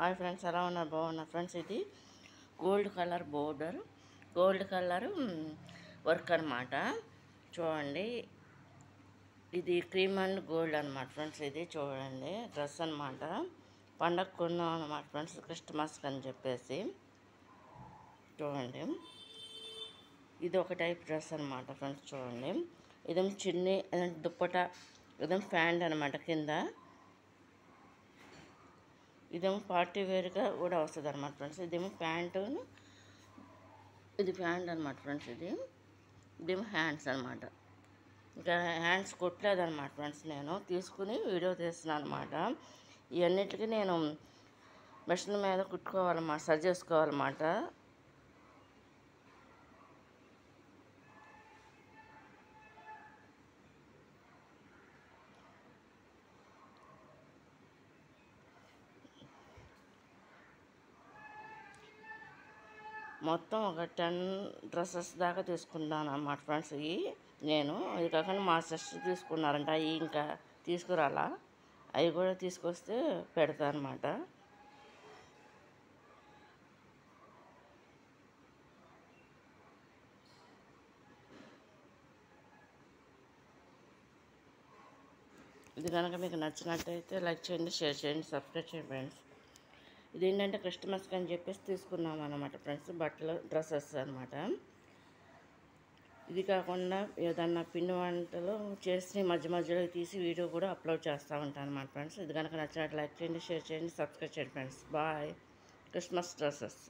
Hi friends, ఎలా ఉన్నారు? బాగున్నారు ఫ్రెండ్స్. ఇది gold colour border, gold colour work అనమాట. చూడండి, ఇది క్రీమ్ అండ్ గోల్డ్ అనమాట ఫ్రెండ్స్. ఇది చూడండి డ్రెస్ అనమాట. పండగ కొన్నాం అనమాట ఫ్రెండ్స్, క్రిస్మస్కి అని చెప్పేసి. చూడండి, ఇది ఒక టైప్ డ్రెస్ అనమాట ఫ్రెండ్స్. చూడండి, ఇదేమో చిన్ని, దుప్పట, ఇదేమో ప్యాంట్ అనమాట కింద. ఇదేమో పార్టీ వేర్గా కూడా వస్తుంది అనమాట ఫ్రెండ్స్. ఇదేమో ప్యాంటు, ఇది ప్యాంట్ అనమాట ఫ్రెండ్స్. ఇదేమో హ్యాండ్స్ అనమాట. ఇంకా హ్యాండ్స్ కొట్టలేదన్నమాట ఫ్రెండ్స్. నేను తీసుకుని వీడియో తీస్తున్నాను అనమాట. ఇవన్నిటికీ నేను మిషన్ మీద కుట్టుకోవాలన్నమాట, సరి చేసుకోవాలన్నమాట. మొత్తం ఒక 10 డ్రెస్సెస్ దాకా తీసుకున్నాను అన్నమాట ఫ్రెండ్స్. నేను ఇది కాకుండా మా సిస్టర్ తీసుకున్నారంట. అవి ఇంకా తీసుకురాలా, అవి కూడా తీసుకొస్తే పెడతా అనమాట. ఇది కనుక మీకు నచ్చినట్టయితే లైక్ చేయండి, షేర్ చేయండి, సబ్స్క్రైబ్ చేయండి ఫ్రెండ్స్. ఇదేంటంటే క్రిస్మస్కి అని చెప్పేసి తీసుకున్నాం అనమాట ఫ్రెండ్స్, బట్టలు, డ్రెస్సెస్ అనమాట. ఇది కాకుండా ఏదన్నా పిండి వంటలు చేసి మధ్య మధ్యలో తీసి వీడియో కూడా అప్లోడ్ చేస్తూ ఉంటాను అనమాట ఫ్రెండ్స్. ఇది కనుక నచ్చినట్టు లైక్ చేయండి, షేర్ చేయండి, సబ్స్క్రైబ్ చేయండి ఫ్రెండ్స్. బాయ్. Christmas dresses.